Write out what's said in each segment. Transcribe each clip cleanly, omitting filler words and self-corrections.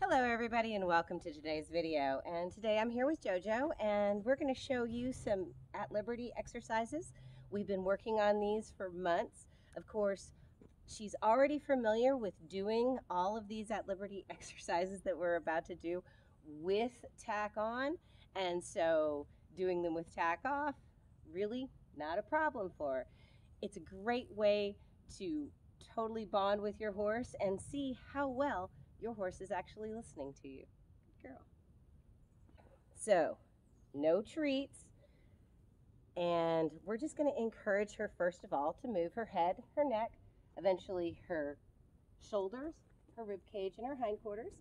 Hello everybody and welcome to today's video. And today I'm here with JoJo and we're going to show you some At Liberty exercises. We've been working on these for months. Of course, she's already familiar with doing all of these At Liberty exercises that we're about to do with tack on. And so doing them with tack off, really not a problem for her. It's a great way to totally bond with your horse and see how well your horse is actually listening to you. Good girl. So, no treats. And we're just going to encourage her, first of all, to move her head, her neck, eventually her shoulders, her rib cage, and her hindquarters.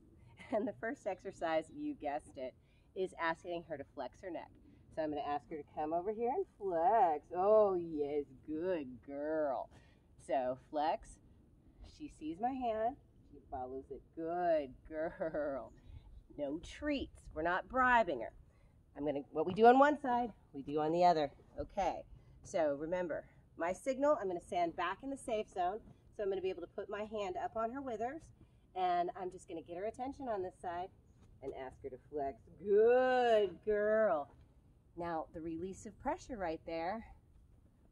And the first exercise, you guessed it, is asking her to flex her neck. So I'm going to ask her to come over here and flex. Oh, yes, good girl. So flex. She sees my hand. She follows it. Good girl. No treats. We're not bribing her. What we do on one side, we do on the other. Okay. So remember, my signal, I'm going to stand back in the safe zone. So I'm going to be able to put my hand up on her withers. And I'm just going to get her attention on this side and ask her to flex. Good girl. Now, the release of pressure right there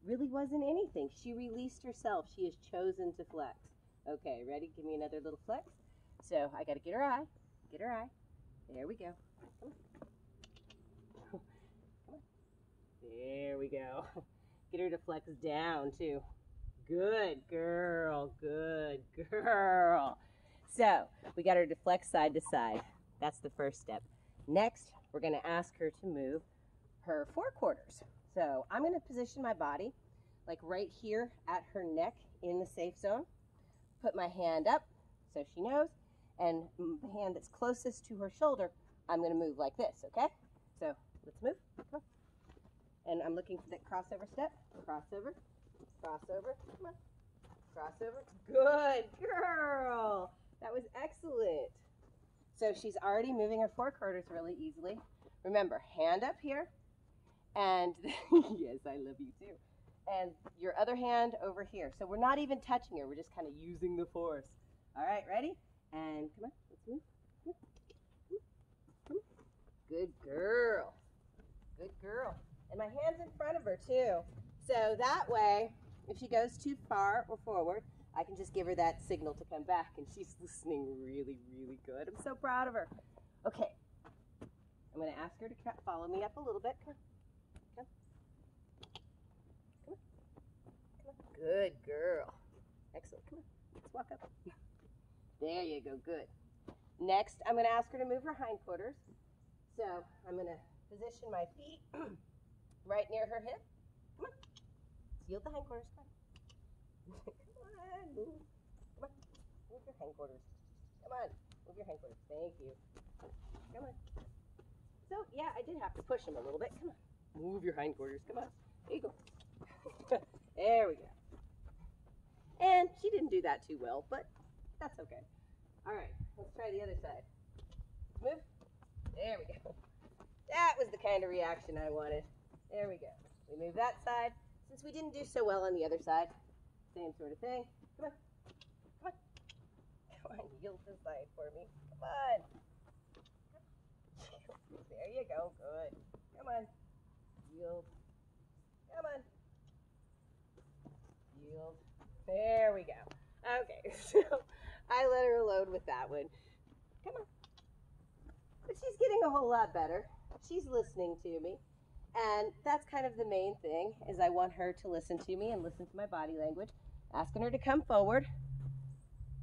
really wasn't anything. She released herself. She has chosen to flex. Okay, ready? Give me another little flex. So I got to get her eye. Get her eye. There we go. Come on. Come on. There we go. Get her to flex down, too. Good girl. Good girl. So we got her to flex side to side. That's the first step. Next, we're going to ask her to move her forequarters. So I'm going to position my body like right here at her neck in the safe zone. Put my hand up so she knows, and the hand that's closest to her shoulder, I'm going to move like this, okay? So let's move. Come on. And I'm looking for that crossover step. Crossover. Crossover. Come on. Crossover. Good girl. That was excellent. So she's already moving her forequarters really easily. Remember, hand up here. And yes, I love you too. And your other hand over here. So we're not even touching her. We're just kind of using the force. All right, ready? And come on, let's move. Good girl. Good girl. And my hand's in front of her too. So that way, if she goes too far or forward, I can just give her that signal to come back. And she's listening really, really good. I'm so proud of her. Okay. I'm going to ask her to follow me up a little bit. Come on. Good girl. Excellent. Come on. Let's walk up. There you go. Good. Next, I'm going to ask her to move her hindquarters. So I'm going to position my feet right near her hip. Come on. Let's yield the hindquarters. Come on. Come on. Move. Come on. Move your hindquarters. Come on. Move your hindquarters. Thank you. Come on. So, yeah, I did have to push him a little bit. Come on. Move your hindquarters. Come on. There you go. There we go. And she didn't do that too well, but that's okay. All right, let's try the other side. Move. There we go. That was the kind of reaction I wanted. There we go. We move that side. Since we didn't do so well on the other side, same sort of thing. Come on. Come on. Come on, yield this side for me. Come on. There you go. Good. Come on. Yield. Come on. Yield. There we go. Okay, so I let her alone with that one. Come on. But she's getting a whole lot better. She's listening to me. And that's kind of the main thing, is I want her to listen to me and listen to my body language. Asking her to come forward.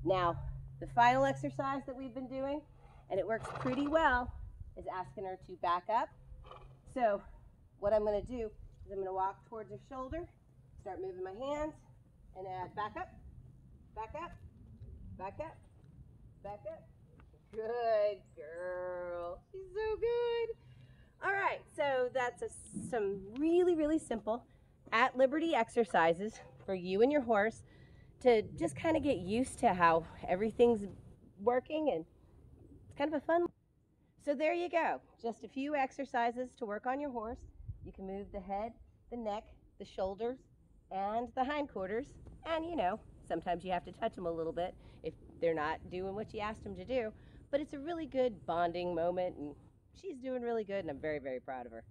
Now, the final exercise that we've been doing, and it works pretty well, is asking her to back up. So what I'm going to do is I'm going to walk towards her shoulder, start moving my hands, and add back up, back up, back up, back up. Good girl. She's so good. All right, so that's some really, really simple At Liberty exercises for you and your horse to just kind of get used to how everything's working, and it's kind of a fun. So there you go. Just a few exercises to work on your horse. You can move the head, the neck, the shoulders, and the hindquarters. And, you know, sometimes you have to touch them a little bit if they're not doing what you asked them to do. but it's a really good bonding moment, and she's doing really good, and I'm very, very proud of her.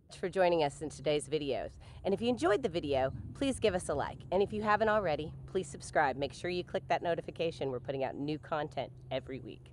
Thanks for joining us in today's videos. And if you enjoyed the video, please give us a like. And if you haven't already, please subscribe. Make sure you click that notification. We're putting out new content every week.